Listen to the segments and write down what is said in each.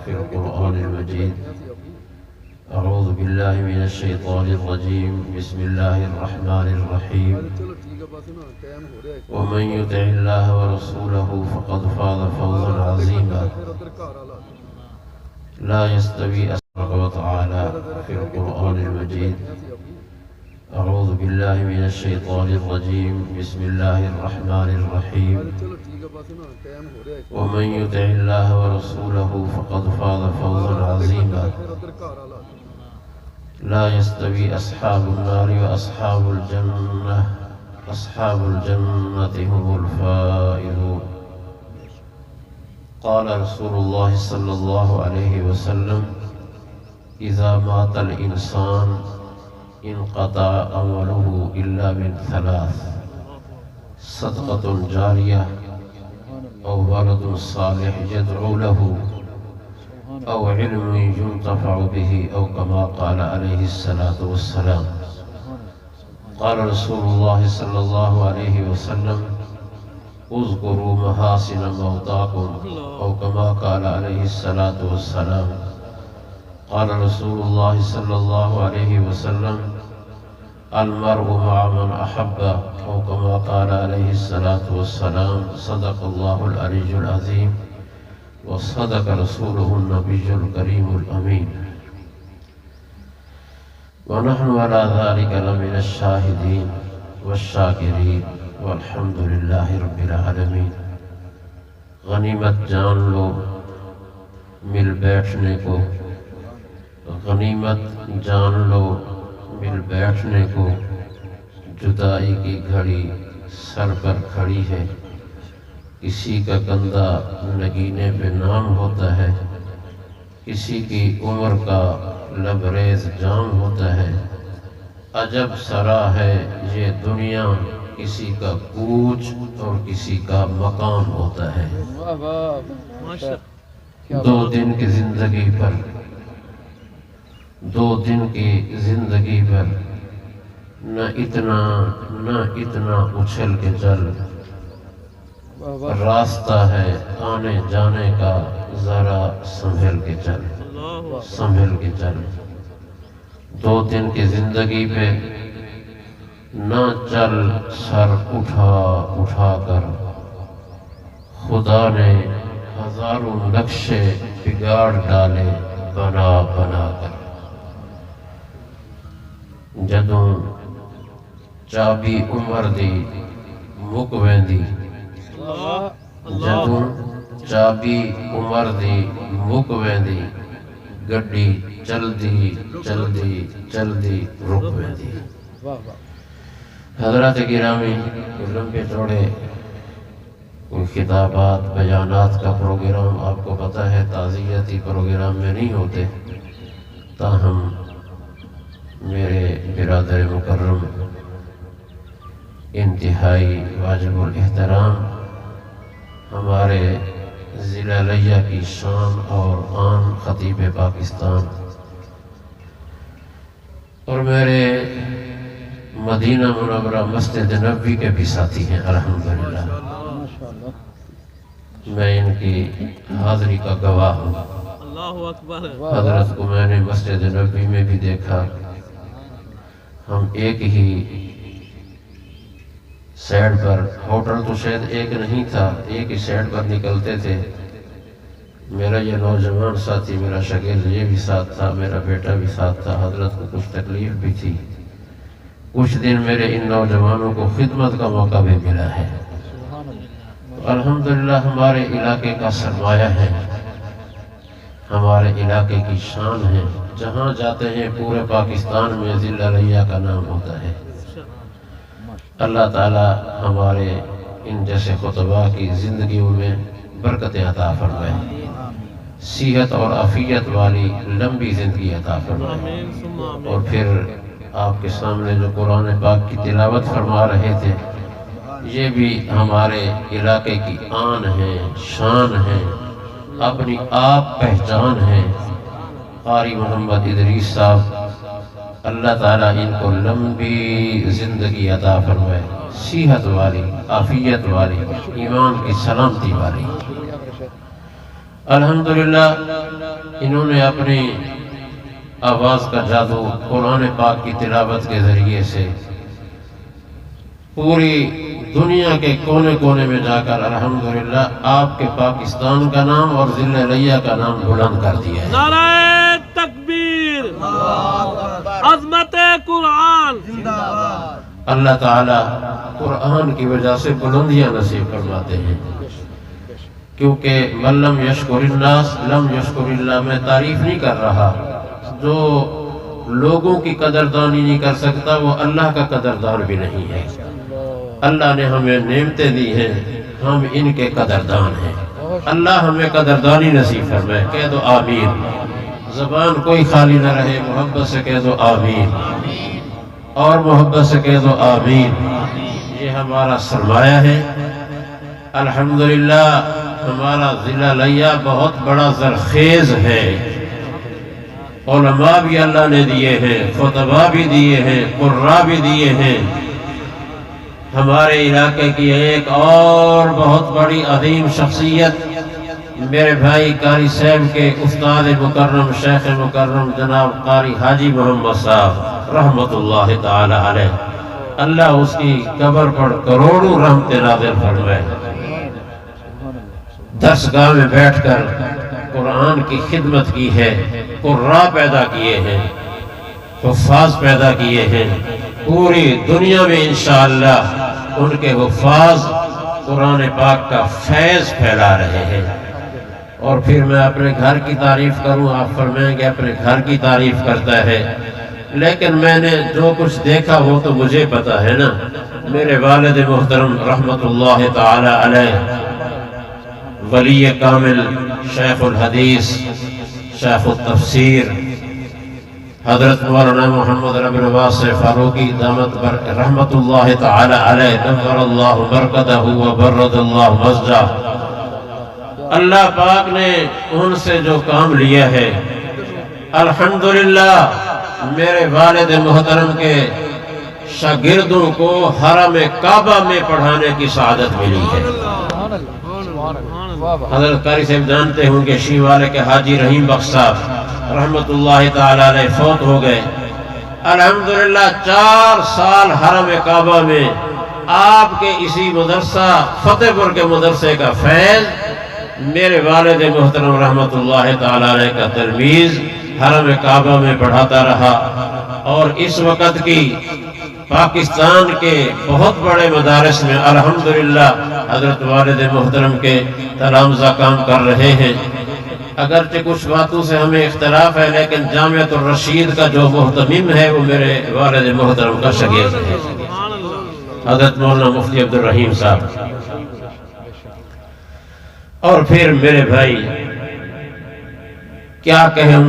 في القرآن المجيد. أعوذ بالله من الشيطان الرجيم. بسم الله الرحمن الرحيم. ومن يطع الله ورسوله فقد فاز فوزا عظيما. لا يستوي أسرق وتعالى في القرآن المجيد. أعوذ بالله من الشيطان الرجيم. بسم الله الرحمن الرحيم. ومن يطع الله ورسوله فقد فاز فوزا عظيما. لا يستوي أصحاب النار وأصحاب الجنة. أصحاب الجنة هم الفائزون. قال رسول الله صلى الله عليه وسلم: إذا مات الإنسان انقطع عمله إلا من ثلاث: صدقة جارية، أو ولد صالح يدعو له، أو علم ينتفع به، أو كما قال عليه الصلاة والسلام. قال رسول الله صلى الله عليه وسلم: اذكروا محاسن موتاكم، أو كما قال عليه الصلاة والسلام. قال رسول الله صلى الله عليه وسلم: المرء مع من أحب، أو كما قال عليه الصلاة والسلام. صدق الله العلي العظيم، وصدق رسوله النبي الكريم الأمين. ونحن على ذلك لمن الشاهدين والشاكرين، والحمد لله رب العالمين. غنیمت جان لو مل بیٹھنے کو، غنیمت جان لو مل بیٹھنے کو. جدائی کی گھڑی سر پر کھڑی ہے، کسی کا کندھا نگینے پہ نام ہوتا ہے، کسی کی عمر کا لبریز جام ہوتا ہے. عجب سرا ہے یہ دنیا، کسی کا کوچ اور کسی کا مقام ہوتا ہے. 2 دن کی زندگی پر، 2 دن کی زندگی پر نہ اتنا اچھل کے چل. راستہ ہے آنے جانے کا، ذرا سنبھل کے چل، سنبھل کے چل. 2 دن کی زندگی پہ نہ چل سر اٹھا کر. خدا نے ہزاروں نقشے بگاڑ ڈالے بنا کر. جدوں چابی عمر دی مک ویندی، جدوں چابی عمر دی مک ویندی، گڈی چلدی رک ویندی. حضرات گرامی، لمبے چوڑے کوئی خطابات بیانات کا پروگرام آپ کو پتہ ہے تعزیتی پروگرام میں نہیں ہوتے. تاہم میرے برادر مکرم، انتہائی واجب الاحترام، ہمارے ضلع لیہ کی شان اور آن خطیب پاکستان، اور میرے مدینہ منورہ مسجد نبوی کے بھی ساتھی ہیں الحمدللہ. میں ان کی حاضری کا گواہ ہوں. حضرت کو میں نے مسجد نبوی میں بھی دیکھا. ہم ایک ہی سائڈ پر، ہوٹل تو شاید ایک نہیں تھا، ایک ہی سائڈ پر نکلتے تھے. میرا یہ نوجوان ساتھی، میرا شاگرد یہ بھی ساتھ تھا، میرا بیٹا بھی ساتھ تھا. حضرت کو کچھ تکلیف بھی تھی. کچھ دن میرے ان نوجوانوں کو خدمت کا موقع بھی ملا ہے. الحمدللہ ہمارے علاقے کا سرمایہ ہے، ہمارے علاقے کی شان ہے. جہاں جاتے ہیں پورے پاکستان میں ضلع لیہ کا نام ہوتا ہے. اللہ تعالی ہمارے ان جیسے خطباء کی زندگیوں میں برکتیں عطا فرمائے، صحت اور عافیت والی لمبی زندگی عطا فرمائے. اور پھر آپ کے سامنے جو قرآن پاک کی تلاوت فرما رہے تھے، یہ بھی ہمارے علاقے کی آن ہے، شان ہے، اپنی آپ پہچان ہے. قاری محمد ادریس صاحب، اللہ تعالیٰ ان کو لمبی زندگی عطا فرمائے، صحت والی، عافیت والی، ایمان کی سلامتی والی. الحمدللہ انہوں نے اپنی آواز کا جادو قرآن پاک کی تلاوت کے ذریعے سے پوری دنیا کے کونے کونے میں جا کر الحمدللہ آپ کے پاکستان کا نام اور ضلع لیہ کا نام بلند کر دیا ہے۔ نعرہ تکبیر، عظمت قرآن، اللہ تعالی قرآن کی وجہ سے بلندیاں نصیب فرماتے ہیں، کیونکہ من لم یشکر الناس لم یشکر اللہ۔ میں تعریف نہیں کر رہا، جو لوگوں کی قدردانی نہیں کر سکتا وہ اللہ کا قدردان بھی نہیں ہے۔ اللہ نے ہمیں نعمتیں دی ہیں، ہم ان کے قدردان ہیں۔ اللہ ہمیں قدردانی نصیب فرمائے۔ کہہ دو آمین، زبان کوئی خالی نہ رہے، محبت سے کہہ دو آمین، اور محبت سے کہہ دو آمین۔ یہ ہمارا سرمایہ ہے۔ الحمدللہ ہمارا ضلع لیہ بہت بڑا زرخیز ہے، علماء بھی اللہ نے دیے ہیں، خطباء بھی دیے ہیں، قراء بھی دیے ہیں۔ ہمارے علاقے کی ایک اور بہت بڑی عظیم شخصیت میرے بھائی قاری صاحب کے استاد مکرم شیخ مکرم جناب قاری حاجی محمد صاحب رحمت اللہ تعالی علیہ، اللہ اس کی قبر پر کروڑوں رحمت نازل فرمائے۔ درسگاہ میں بیٹھ کر قرآن کی خدمت کی ہے، قراء پیدا کیے ہیں، حفاظ پیدا کیے ہیں۔ پوری دنیا میں انشاءاللہ ان کے حفاظ قرآن پاک کا فیض پھیلا رہے ہیں۔ اور پھر میں اپنے گھر کی تعریف کروں، آپ فرمائیں گے اپنے گھر کی تعریف کرتا ہے، لیکن میں نے جو کچھ دیکھا وہ تو مجھے پتا ہے نا۔ میرے والد محترم رحمت اللہ تعالی علیہ، ولی کامل، شیخ الحدیث، شیخ التفسیر، حضرت مولانا محمد رب نواز سے فاروقی دامت پر رحمت اللہ تعالی علیہ، نور اللہ برکتہ وبرد اللہ مسجدہ۔ اللہ پاک نے ان سے جو کام لیا ہے، الحمدللہ میرے والد محترم کے شاگردوں کو حرم کعبہ میں پڑھانے کی سعادت ملی ہے۔ حضرت قاری صاحب جانتے ہوں کہ شیوالے کے حاجی رحیم بخش صاحب رحمت اللہ تعالی علیہ فوت ہو گئے۔ الحمدللہ 4 سال حرم کعبہ میں آپ کے اسی مدرسہ فتح پور کے مدرسے کا فیض میرے والد محترم رحمت اللہ تعالی علیہ کا تلمیذ حرم کعبہ میں پڑھاتا رہا۔ اور اس وقت کی پاکستان کے بہت بڑے مدارس میں الحمدللہ حضرت والد محترم کے تلامذہ کام کر رہے ہیں۔ اگرچہ کچھ باتوں سے ہمیں اختلاف ہے، لیکن جامعۃ الرشید کا جو محتمم ہے وہ میرے والد محترم کا شاگرد ہے، حضرت مولانا مفتی عبد الرحیم صاحب۔ اور پھر میرے بھائی کیا کہوں،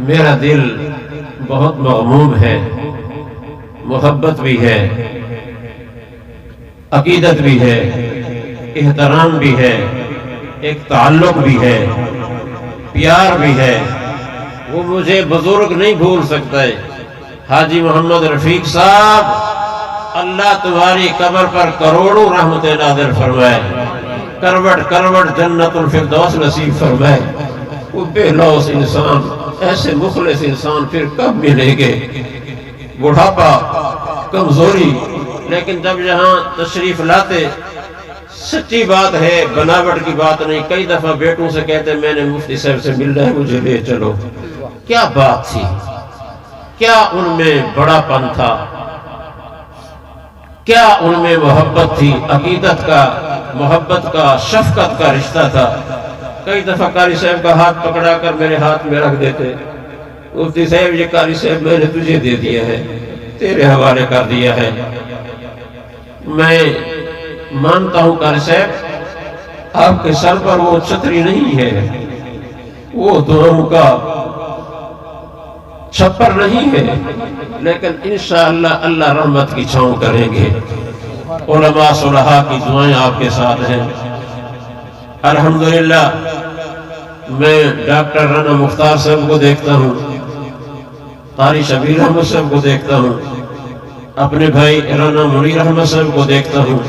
میرا دل بہت مغموم ہے، محبت بھی ہے، عقیدت بھی ہے، احترام بھی ہے، ایک تعلق بھی ہے، پیار بھی ہے۔ وہ مجھے بزرگ نہیں بھول سکتا ہے، حاجی محمد رفیق صاحب، اللہ تمہاری قبر پر کروڑوں رحمت نازل فرمائے، کروٹ کروٹ جنت الفردوس نصیب فرمائے۔ وہ بے لوث انسان، ایسے مخلص انسان پھر کب ملیں گے؟ بڑھاپا، کمزوری، لیکن جب یہاں تشریف لاتے، سچی بات ہے، بناوٹ کی بات نہیں۔ کئی دفعہ بیٹوں سے کہتے میں نے مفتی صاحب سے ملنا ہے، مجھے لے چلو۔ کیا بات تھی، کیا ان میں بڑا پن تھا، کیا ان میں محبت تھی، عقیدت کا، محبت کا، شفقت کا رشتہ تھا۔ کئی دفعہ قاری صاحب کا ہاتھ پکڑا کر میرے ہاتھ میں رکھ دیتے، مفتی صاحب یہ قاری صاحب میں نے تجھے دے دیا ہے، تیرے حوالے کر دیا ہے۔ میں مانتا ہوں قاری صاحب آپ کے سر پر وہ چھتری نہیں ہے، وہ دعاؤں کا چھپر نہیں ہے، لیکن انشاءاللہ اللہ رحمت کی چھاؤں کریں گے۔ علماء صلحاء کی دعائیں آپ کے ساتھ ہیں۔ الحمدللہ میں ڈاکٹر رانا مختار صاحب کو دیکھتا ہوں، قاری شبیر احمد صاحب کو دیکھتا ہوں، اپنے بھائی رانا منیر احمد صاحب کو دیکھتا ہوں،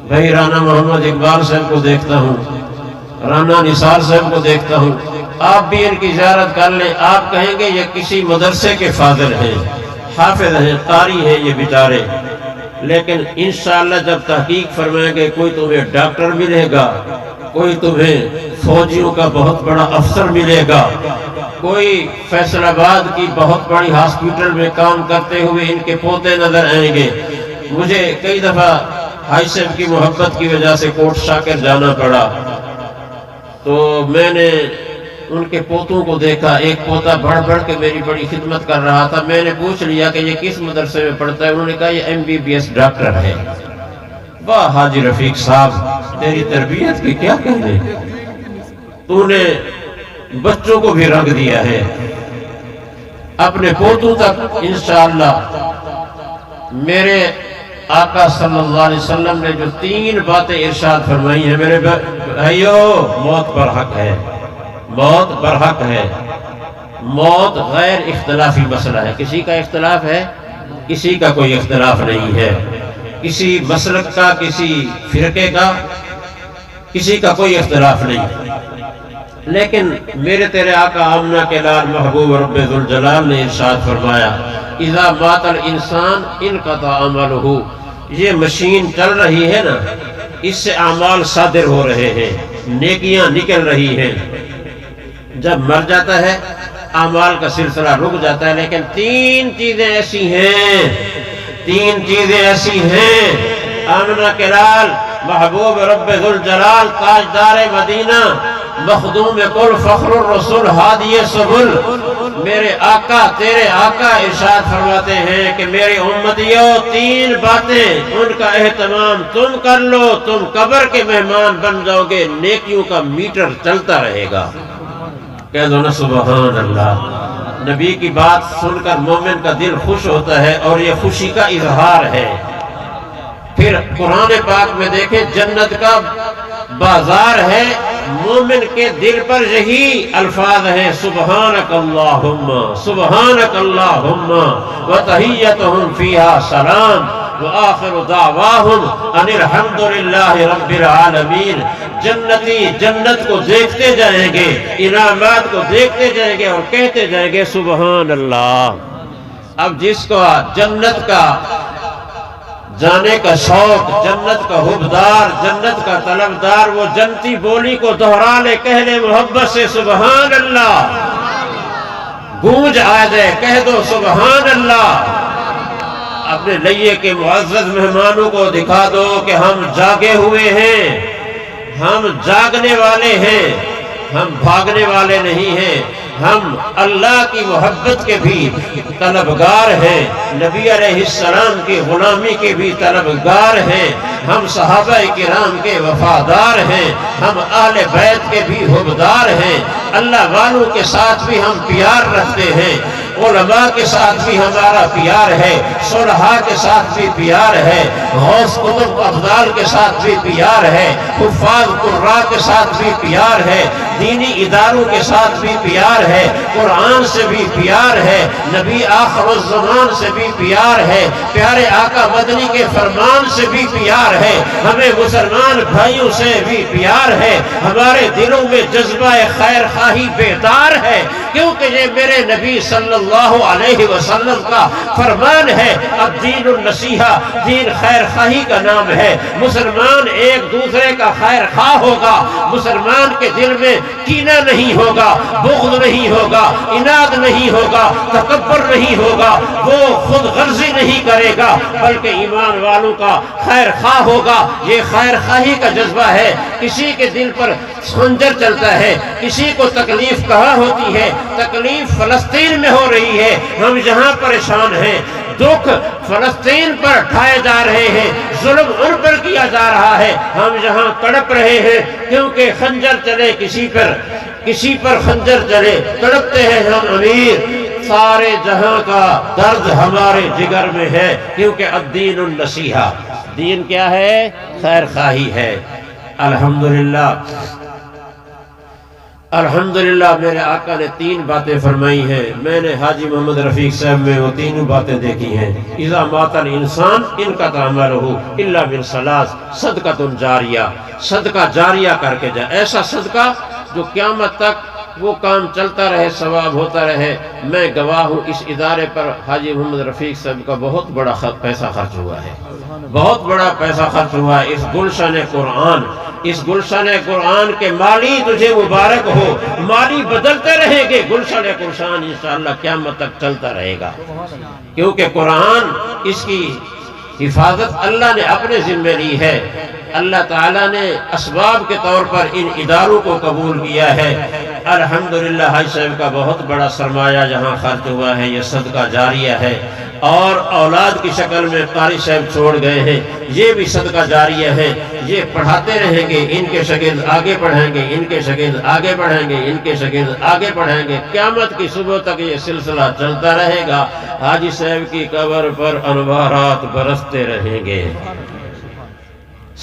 بھائی رانا محمد اقبال صاحب کو دیکھتا ہوں، رانا نثار صاحب کو دیکھتا ہوں، آپ بھی ان کی زیارت کر لیں، آپ کہیں گے یہ کسی مدرسے کے فاضل ہیں، حافظ ہیں، قاری ہیں یہ بیچارے، لیکن انشاءاللہ جب تحقیق فرمائیں گے کوئی تمہیں ڈاکٹر ملے گا، کوئی تمہیں فوجیوں کا بہت بڑا افسر ملے گا، کوئی فیصل آباد کی بہت بڑی ہاسپٹل میں کام کرتے ہوئے ان کے پوتے نظر آئیں گے۔ مجھے کئی دفعہ بھائی صاحب کی محبت کی وجہ سے کوٹ شاکر جانا پڑا، تو میں نے ان کے پوتوں کو دیکھا، ایک پوتا بڑھ بڑھ کے میری بڑی خدمت کر رہا تھا، میں نے پوچھ لیا کہ یہ کس مدرسے میں پڑھتا ہے، انہوں نے کہا یہ MBBS ڈاکٹر ہے۔ واہ حاجی رفیق صاحب، تیری تربیت کی کیا کہنے، تو نے بچوں کو بھی رنگ دیا ہے، اپنے پوتوں تک انشاءاللہ۔ میرے آقا صلی اللہ علیہ وسلم نے جو 3 باتیں ارشاد فرمائی ہیں میرے بھائیو، موت پر حق ہے، موت پر حق ہے، موت غیر اختلافی مسئلہ ہے، کسی کا اختلاف ہے، کسی کا کوئی اختلاف نہیں ہے، کسی مسلک کا، کسی فرقے کا، کسی کا کوئی اختلاف نہیں، لیکن میرے تیرے آقا آمنہ کے لال محبوب رب ذوالجلال نے ارشاد فرمایا اذا مات الانسان انقطع عملہ، یہ مشین چل رہی ہے نا، اس سے اعمال صادر ہو رہے ہیں، نیکیاں نکل رہی ہیں، جب مر جاتا ہے اعمال کا سلسلہ رک جاتا ہے، لیکن 3 چیزیں ایسی ہیں، 3 چیزیں ایسی ہیں، آمنہ کے لال محبوب رب ذوالجلال تاجدار مدینہ مخدوم کل فخر الرسول ہادی سبل، میرے آقا تیرے آقا ارشاد فرماتے ہیں کہ میری امتیوں 3 باتیں ان کا اہتمام تم کر لو، تم قبر کے مہمان بن جاؤ گے، نیکیوں کا میٹر چلتا رہے گا۔ کہہ دو نا سبحان اللہ۔ نبی کی بات سن کر مومن کا دل خوش ہوتا ہے اور یہ خوشی کا اظہار ہے۔ پھر قرآن پاک میں دیکھیں جنت کا بازار ہے، مومن کے دل پر یہی الفاظ ہیں سبحانک اللہم سبحانک اللہم وتحیتہم فیہا سلام وآخر دعواہم ان الحمدللہ رب العالمین۔ جنتی جنت کو دیکھتے جائیں گے، انعامات کو دیکھتے جائیں گے اور کہتے جائیں گے سبحان اللہ۔ اب جس کو جنت کا جانے کا شوق، جنت کا حبدار، جنت کا طلبدار، وہ جنتی بولی کو دہرا لے، کہہ لے محبت سے سبحان اللہ، گونج آ جائے، کہہ دو سبحان اللہ۔ اپنے لیے کے معزز مہمانوں کو دکھا دو کہ ہم جاگے ہوئے ہیں، ہم جاگنے والے ہیں، ہم بھاگنے والے نہیں ہیں، ہم اللہ کی محبت کے بھی طلبگار ہیں، نبی علیہ السلام کی غلامی کے بھی طلبگار ہیں، ہم صحابہ کرام کے وفادار ہیں، ہم اہل بیت کے بھی حبدار ہیں، اللہ والوں کے ساتھ بھی ہم پیار رکھتے ہیں، علماء کے ساتھ بھی ہمارا پیار ہے، صلحاء کے ساتھ بھی پیار ہے، غوث قطب افضال کے ساتھ بھی پیار ہے، حفاظ قراء کے ساتھ بھی پیار ہے، دینی اداروں کے ساتھ بھی پیار ہے، قرآن سے بھی پیار ہے، نبی آخر الزمان سے بھی پیار ہے، پیارے آقا مدنی کے فرمان سے بھی پیار ہے، ہمیں مسلمان بھائیوں سے بھی پیار ہے، ہمارے دلوں میں جذبہ خیر خواہی بیدار ہے، کیونکہ یہ میرے نبی صلی اللہ علیہ وسلم کا فرمان ہے، الدین النصیحہ، دین خیر خواہی کا نام ہے، مسلمان ایک دوسرے کا خیر خواہ ہوگا، مسلمان کے دل میں کینہ نہیں ہوگا، بغض نہیں ہوگا، اناد نہیں ہوگا، تکبر نہیں ہوگا، وہ خود غرضی نہیں کرے گا، بلکہ ایمان والوں کا خیر خواہ ہوگا۔ یہ خیر خواہی کا جذبہ ہے، کسی کے دل پر خنجر چلتا ہے، کسی کو تکلیف کہاں ہوتی ہے، تکلیف فلسطین میں ہو رہی ہے، ہم یہاں پریشان ہیں، دکھ فلسطین پر ٹھائے جا رہے ہیں، ظلم ان پر کیا جا رہا ہے، ہم یہاں تڑپ رہے ہیں، کیونکہ خنجر چلے کسی پر خنجر چلے، تڑپتے ہیں ہم امیر، سارے جہاں کا درد ہمارے جگر میں ہے، کیونکہ الدین النصیحہ، دین کیا ہے؟ خیر خواہی ہے۔ الحمدللہ الحمدللہ میرے آقا نے 3 باتیں فرمائی ہیں، میں نے حاجی محمد رفیق صاحب میں وہ تینوں باتیں دیکھی ہیں۔ اذا مات الانسان انقطع عملہ الا من ثلاث، صدقۃ جاریہ، صدقہ جاریہ کر کے جائے، ایسا صدقہ جو قیامت تک وہ کام چلتا رہے، ثواب ہوتا رہے۔ میں گواہ ہوں اس ادارے پر حاجی محمد رفیق صاحب کا بہت بڑا پیسہ خرچ ہوا ہے، بہت بڑا پیسہ خرچ ہوا ہے۔ اس گلشن قرآن، اس گلشن قرآن کے مالی تجھے مبارک ہو، مالی بدلتے رہیں گے، گلشن قرآن انشاءاللہ قیامت تک چلتا رہے گا، کیونکہ قرآن اس کی حفاظت اللہ نے اپنے ذمہ لی ہے۔ اللہ تعالیٰ نے اسباب کے طور پر ان اداروں کو قبول کیا ہے۔ الحمدللہ حاج صاحب کا بہت بڑا سرمایہ جہاں خرچ ہوا ہے، یہ صدقہ جاریہ ہے، اور اولاد کی شکل میں قاری صاحب چھوڑ گئے ہیں، یہ بھی صدقہ جاریہ ہے۔ یہ پڑھاتے رہیں گے، ان کے شاگرد آگے پڑھیں گے، ان کے شاگرد آگے پڑھیں گے، ان کے شاگرد آگے پڑھیں گے، قیامت کی صبح تک یہ سلسلہ چلتا رہے گا۔ حاجی صاحب کی قبر پر انوارات برستے رہیں گے۔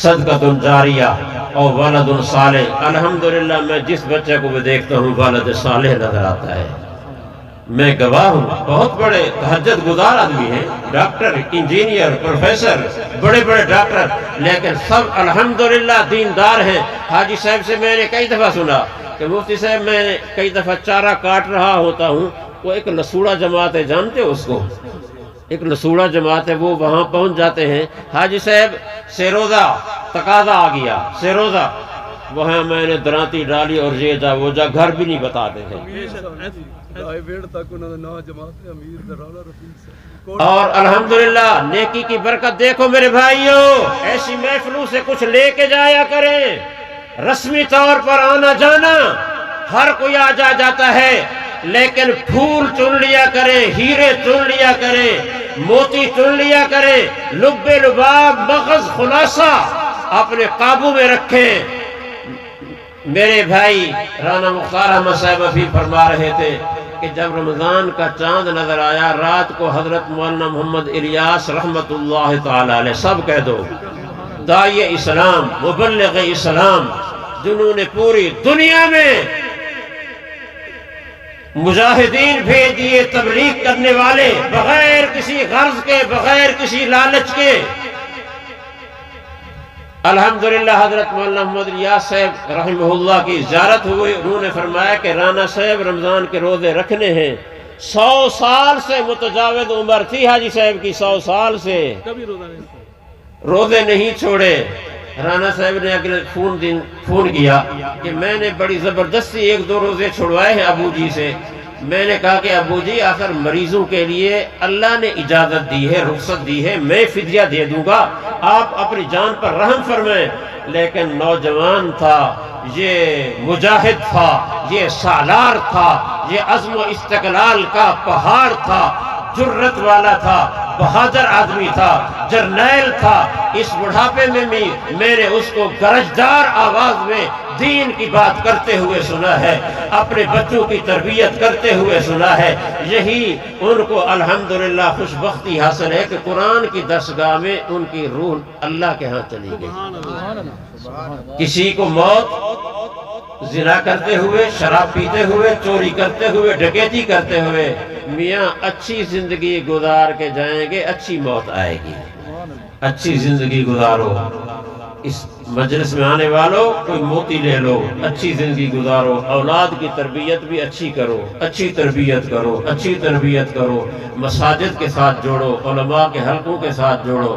صدقۃ جاریہ اور ولد صالح، الحمدللہ میں جس بچے کو بھی دیکھتا ہوں والد صالح نظر آتا ہے۔ میں گواہ ہوں، بہت بڑے تہجد گزار آدمی ہیں، ڈاکٹر، انجینئر، پروفیسر، بڑے بڑے ڈاکٹر، لیکن سب الحمدللہ دیندار ہیں۔ حاجی صاحب سے میں نے کئی دفعہ سنا کہ مفتی صاحب میں کئی دفعہ چارہ کاٹ رہا ہوتا ہوں، وہ ایک لسوڑا جماعت ہے، جانتے ہو اس کو؟ ایک لسوڑا جماعت ہے، وہ وہاں پہنچ جاتے ہیں۔ حاجی صاحب سیروزہ تقاضا آ گیا، سیروزہ وہاں میں نے درانتی ڈالی اور یہ جا وہ جا، گھر بھی نہیں بتاتے تھے۔ اور الحمدللہ نیکی کی برکت دیکھو میرے بھائیوں، ایسی محفلوں سے کچھ لے کے جایا کریں۔ رسمی طور پر آنا جانا ہر کوئی آ جاتا ہے، لیکن پھول چن لیا کریں، ہیرے چن لیا کریں، موتی چن لیا کریں، لب لباب مغز خلاصہ اپنے قابو میں رکھیں۔ میرے بھائی رانا مختار احمد صاحب ابھی فرما رہے تھے کہ جب رمضان کا چاند نظر آیا رات کو، حضرت مولانا محمد الیاس رحمت اللہ تعالی علیہ، سب کہہ دو، داعی اسلام، مبلغ اسلام، جنہوں نے پوری دنیا میں مجاہدین بھیج دیے، تبلیغ کرنے والے، بغیر کسی غرض کے، بغیر کسی لالچ کے۔ الحمدللہ حضرت مولانا محمد الیاس صاحب رحمہ اللہ کی زیارت ہوئی، انہوں نے فرمایا کہ رانا صاحب رمضان کے روزے رکھنے ہیں۔ 100 سال سے متجاوز عمر تھی حاجی صاحب کی، 100 سال سے روزے نہیں چھوڑے۔ رانا صاحب نے اگلے فون کیا کہ میں نے بڑی زبردستی 1-2 روزے چھوڑوائے ہیں ابو جی سے۔ میں نے کہا کہ ابو جی آخر مریضوں کے لیے اللہ نے اجازت دی ہے، رخصت دی ہے، میں فدیہ دے دوں گا، آپ اپنی جان پر رحم فرمائیں۔ لیکن نوجوان تھا، یہ مجاہد تھا، یہ سالار تھا، یہ عزم و استقلال کا پہاڑ تھا، جرت والا تھا، بہادر آدمی تھا، جرنیل تھا۔ اس بڑھاپے میں بھی میں نے اس کو گرجدار آواز میں دین کی بات کرتے ہوئے سنا ہے، اپنے بچوں کی تربیت کرتے ہوئے سنا ہے۔ یہی ان کو الحمدللہ خوشبختی حاصل ہے کہ قرآن کی درسگاہ میں ان کی روح اللہ کے ہاں چلی گئی۔ کسی کو موت زنا کرتے ہوئے، شراب پیتے ہوئے، چوری کرتے ہوئے، ڈکیتی کرتے ہوئے، میاں اچھی زندگی گزار کے جائیں گے، اچھی موت آئے گی۔ اچھی زندگی گزارو، اس مجلس میں آنے والوں کوئی موتی لے لو، اچھی زندگی گزارو، اولاد کی تربیت بھی اچھی کرو، اچھی تربیت کرو، اچھی تربیت کرو، مساجد کے ساتھ جوڑو، علماء کے حلقوں کے ساتھ جوڑو،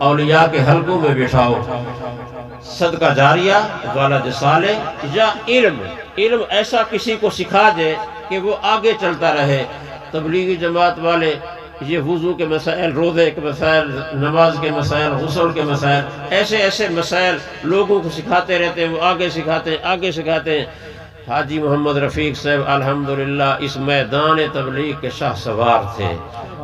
اولیاء کے حلقوں میں بٹھاؤ۔ صدقہ جاریہ، ولد صالح، یا علم ایسا کسی کو سکھا دے کہ وہ آگے چلتا رہے۔ تبلیغی جماعت والے یہ وضو کے مسائل، روزے کے مسائل، نماز کے مسائل، غسل کے مسائل، ایسے مسائل لوگوں کو سکھاتے رہتے ہیں، وہ آگے سکھاتے ہیں۔ حاجی محمد رفیق صاحب الحمدللہ اس میدان تبلیغ کے شاہ سوار تھے۔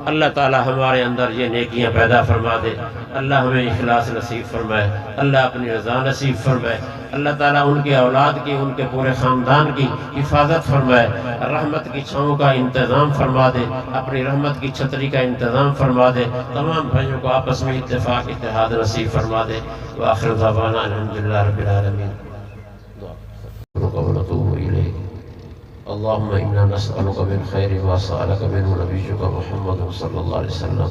اللہ تعالی ہمارے اندر یہ نیکیاں پیدا فرما دے، اللہ ہمیں اخلاص نصیب فرمائے، اللہ اپنی رضا نصیب فرمائے، اللہ تعالیٰ ان کے اولاد کی، ان کے پورے خاندان کی حفاظت فرمائے، رحمت کی چھاؤں کا انتظام فرما دے، اپنی رحمت کی چھتری کا انتظام فرما دے، تمام بھائیوں کو آپس میں اتفاق اتحاد نصیب فرما دے۔ وآخر دعوانا الحمدللہ رب العالمین۔ اللهم إنا نسألك من خير ما سألك منه نبيك محمد صلى الله عليه وسلم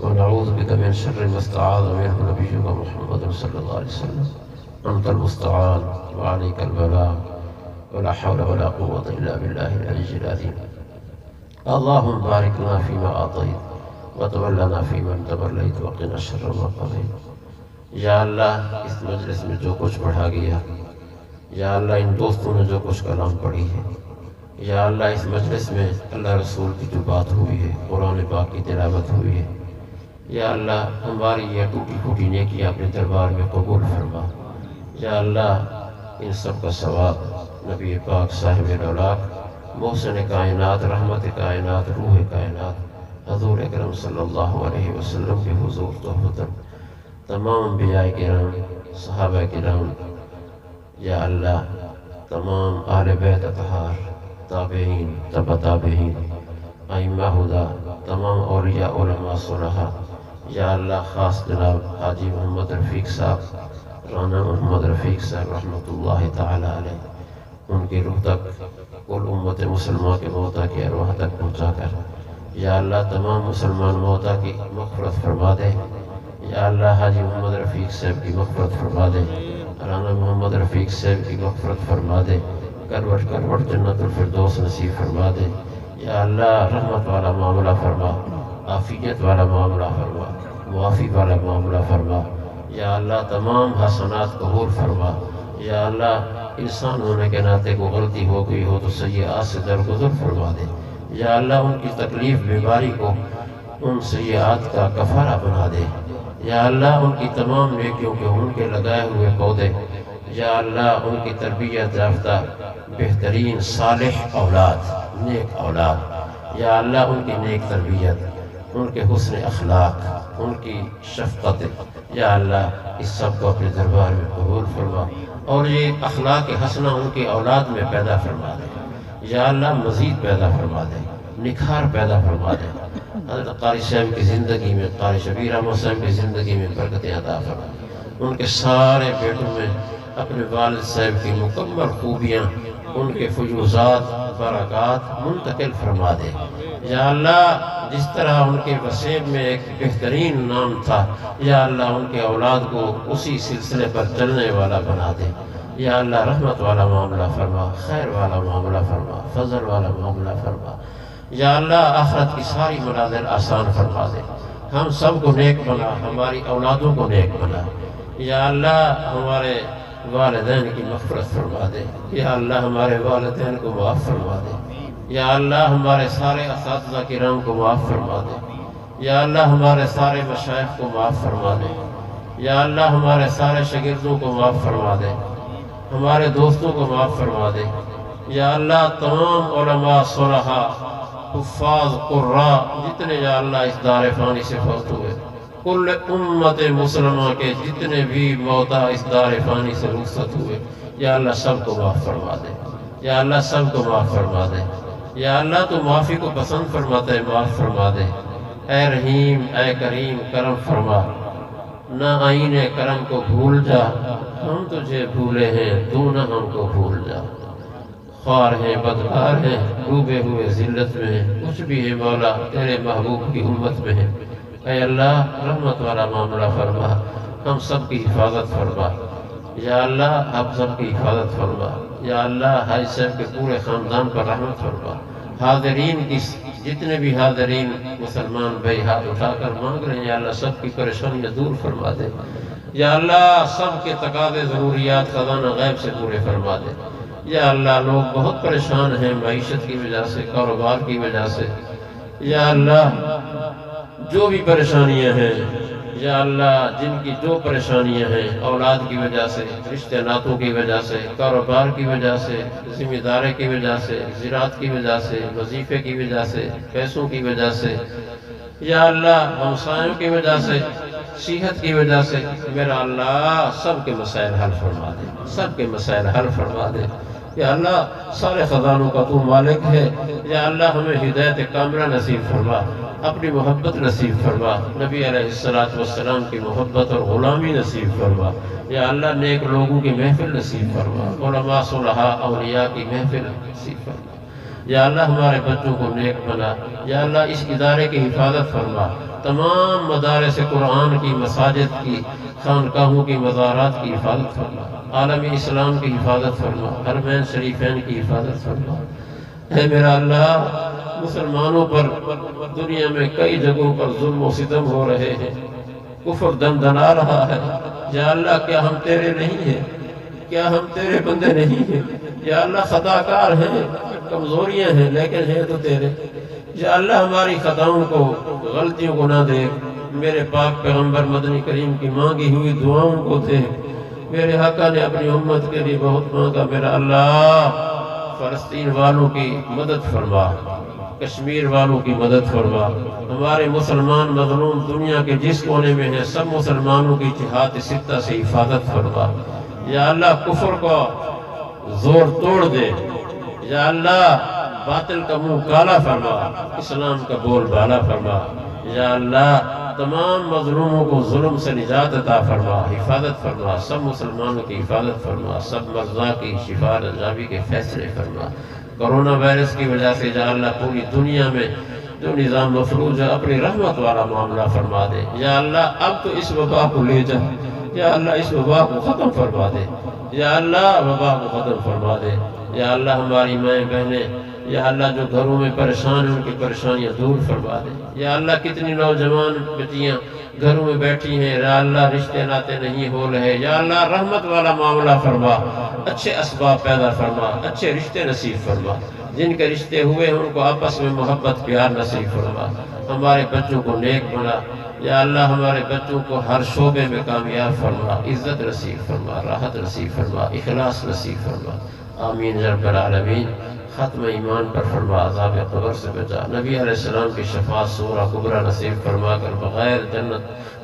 ونعوذ بك من شر ما استعاذ منه نبيك محمد صلى الله عليه وسلم أنت المستعان وعليك البلاغ ولا حول ولا قوة إلا بالله العلي العظيم اللهم بارك لنا فيما أعطيت وتولنا فيمن توليت وقنا شر ما قضيت. یا اللہ اس مجلس میں جو کچھ پڑھا گیا، یا اللہ ان دوستوں نے جو کچھ کلام پڑھی ہے، یا اللہ اس مجلس میں اللہ رسول کی جو بات ہوئی ہے، قرآن پاک کی تلاوت ہوئی ہے، یا اللہ ہماری یہ ٹوٹی پھوٹی نیکی اپنے دربار میں قبول فرما. یا اللہ ان سب کا ثواب نبی پاک صاحب الاولاق محسن کائنات رحمت کائنات روح کائنات حضور اکرم صلی اللہ علیہ وسلم کے حضور تحفتاً تمام انبیاء کرام صحابہ کرام، یا اللہ تمام آل بیت اطہار تابعین تبع تابعین ائمہ ہدیٰ تمام اولیاء علماء صلحاء، یا اللہ خاص جناب حاجی محمد رفیق صاحب رانا محمد رفیق صاحب رحمۃ اللہ تعالی علیہ، ان کی روح تک کل امت مسلمہ کے موتا کی ارواح تک پہنچا کر یا اللہ تمام مسلمان موتا کی مغفرت فرما دے. یا اللہ حاجی محمد رفیق صاحب کی مغفرت فرما دے، رانا محمد رفیق صاحب کی مغفرت فرما دے، کروٹ کروٹ جنت الفردوس نصیب فرما دے. یا اللہ رحمت والا معاملہ فرما، عافیت والا معاملہ فرما، معافی والا معاملہ فرما. یا اللہ تمام حسنات قبول فرما. یا اللہ انسان ہونے کے ناطے کو غلطی ہو گئی ہو تو سیئات سے درگزر فرما دے. یا اللہ ان کی تکلیف بیماری کو ان سیئات کا کفارہ بنا دے. یا اللہ ان کی تمام نیکیوں کے ان کے لگائے ہوئے پودے، یا اللہ ان کی تربیت یافتہ بہترین صالح اولاد نیک اولاد، یا اللہ ان کی نیک تربیت، ان کے حسن اخلاق، ان کی شفقت، یا اللہ اس سب کو اپنے دربار میں قبول فرما اور یہ اخلاق حسنہ ان کی اولاد میں پیدا فرما دے. یا اللہ مزید پیدا فرما دے، نکھار پیدا فرما دے. حضرت قاری صاحب کی زندگی میں، قاری شبیر احمد صاحب کی زندگی میں برکتیں عطا فرما. ان کے سارے بیٹوں میں اپنے والد صاحب کی مکمل خوبیاں، ان کے فیوزات برکات منتقل فرما دے. یا اللہ جس طرح ان کے وسیب میں ایک بہترین نام تھا، یا اللہ ان کے اولاد کو اسی سلسلے پر چلنے والا بنا دے. یا اللہ رحمت والا معاملہ فرما، خیر والا معاملہ فرما، فضل والا معاملہ فرما. یا اللہ آخرت کی ساری منازل آسان فرما دے. ہم سب کو نیک بنا، ہماری اولادوں کو نیک بنا. یا اللہ ہمارے والدین کی مغفرت فرما دے. یا اللہ ہمارے والدین کو معاف فرما دے. یا اللہ ہمارے سارے اساتذہ کرام کو معاف فرما دے. یا اللہ ہمارے سارے مشائخ کو معاف فرما دے. یا اللہ ہمارے سارے شاگردوں کو معاف فرما دے، ہمارے دوستوں کو معاف فرما دے. یا اللہ تمام علماء صلحاء حفاظ قراء جتنے یا اللہ اس دار فانی سے فوت ہوئے، کل امت مسلمہ کے جتنے بھی موتا اس دار فانی سے رخصت ہوئے، یا اللہ سب کو معاف فرما دے. یا اللہ سب کو معاف فرما دے. یا اللہ تو معافی کو پسند فرماتا ہے، معاف فرما دے. اے رحیم اے کریم کرم فرما، نہ آئین کرم کو بھول جا، ہم تجھے بھولے ہیں تو نہ ہم کو بھول جا. خوار ہیں بدکار ہیں ڈوبے ہوئے ذلت میں ہیں، کچھ بھی ہے مولا تیرے محبوب کی امت میں ہے. اے اللہ رحمت والا معاملہ فرما، ہم سب کی حفاظت فرما. یا اللہ آپ سب کی حفاظت فرما. یا اللہ حاجی صاحب کے پورے خاندان پر رحمت فرما. حاضرین کی جتنے بھی حاضرین مسلمان بھائی ہاتھ اٹھا کر مانگ رہے ہیں، یا اللہ سب کی پریشانیاں دور فرما دے. یا اللہ سب کے تقاضے ضروریات خزانہ غیب سے پورے فرما دے. یا اللہ لوگ بہت پریشان ہیں معیشت کی وجہ سے، کاروبار کی وجہ سے. یا اللہ جو بھی پریشانیاں ہیں، یا اللہ جن کی جو پریشانیاں ہیں اولاد کی وجہ سے، رشتہ ناتوں کی وجہ سے، کاروبار کی وجہ سے، ذمہ داری کی وجہ سے، زراعت کی وجہ سے، وظیفے کی وجہ سے، پیسوں کی وجہ سے، یا اللہ ہمسایوں کی وجہ سے، صحت کی وجہ سے، میرا اللہ سب کے مسائل حل فرما دے، سب کے مسائل حل فرما دے. یا اللہ سارے خزانوں کا تو مالک ہے. یا اللہ ہمیں ہدایت کاملہ نصیب فرما، اپنی محبت نصیب فرما، نبی علیہ السلام کی محبت اور غلامی نصیب فرما. یا اللہ نیک لوگوں کی محفل نصیب فرما، علماء صلحاء اولیاء کی محفل نصیب فرما. یا اللہ ہمارے بچوں کو نیک بنا، یا اللہ اس ادارے کی حفاظت فرما، تمام مدارس قرآن کی، مساجد کی، خانقاہوں کی، مزارات کی حفاظت فرما، عالم اسلام کی حفاظت فرما، حرمین شریفین کی حفاظت فرما۔ اے میرا اللہ، مسلمانوں پر دنیا میں کئی جگہوں پر ظلم و ستم ہو رہے ہیں، کفر دندنا رہا ہے، یا اللہ کیا ہم تیرے نہیں ہیں؟ کیا ہم تیرے بندے نہیں ہیں؟ یا اللہ خطا کار ہیں، کمزوریاں ہیں، لیکن ہیں تو تیرے۔ یا اللہ ہماری خطاؤں کو، غلطیوں کو نہ دے، میرے پاک پیغمبر مدنی کریم کی مانگی ہوئی دعاؤں کو دے۔ میرے آقا نے اپنی امت کے لیے بہت مانگا، میرا اللہ فلسطین والوں کی مدد فرما، کشمیر والوں کی مدد فرما، ہمارے مسلمان مظلوم دنیا کے جس کونے میں ہیں سب مسلمانوں کی جہاد ستہ سے حفاظت فرما۔ یا اللہ کفر کو زور توڑ دے، یا اللہ باطل کا منہ کالا فرما، اسلام کا بول بالا فرما۔ یا اللہ تمام مظلوموں کو ظلم سے نجات عطا فرما، حفاظت فرما، سب مسلمانوں کی حفاظت فرما، سب مرضا کی شفا رضاوی کے فیصلے فرما۔ کرونا وائرس کی وجہ سے یا اللہ پوری دنیا میں جو نظام مفروض ہے اپنی رحمت والا معاملہ فرما دے۔ یا اللہ اب تو اس وبا کو لے جا، یا اللہ اس وبا کو ختم فرما دے، یا اللہ وبا کو ختم فرما دے۔ یا اللہ ہماری مائیں بہنیں یا اللہ جو گھروں میں پریشان ہیں ان کی پریشانیاں دور فرما دے۔ یا اللہ کتنی نوجوان بچیاں گھروں میں بیٹھی ہیں، یا اللہ رشتے ناتے نہیں ہو رہے، یا اللہ رحمت والا معاملہ فرما، اچھے اسباب پیدا فرما، اچھے رشتے نصیب فرما، جن کے رشتے ہوئے ہیں ان کو آپس میں محبت پیار نصیب فرما، ہمارے بچوں کو نیک بنا۔ یا اللہ ہمارے بچوں کو ہر شعبے میں کامیاب فرما، عزت نصیب فرما، راحت نصیب فرما، اخلاص نصیب فرما، آمین یا رب العالمین۔ ختم ایمان پر فرما، عذاب قبر سے بچا، نبی علیہ السلام کی شفاعت سورہ کبریٰ نصیب فرما کر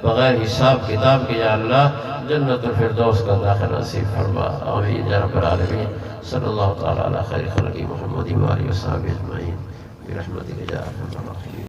بغیر حساب کتاب کے یا اللہ جنت الفردوس کا داخلہ نصیب فرما، آمین یا رب العالمین۔ صلی اللہ تعالی علی خیر خلق محمد و آلہ وصحبہ اجمعین برحمتک یا ارحم الراحمین۔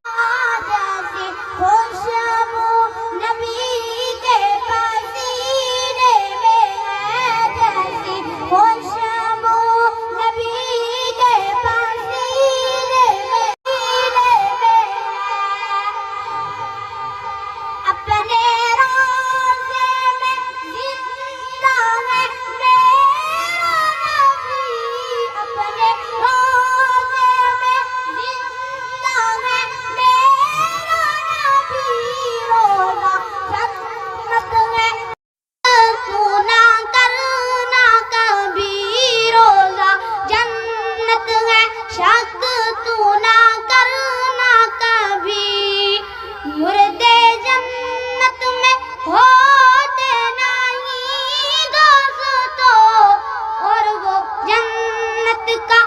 کا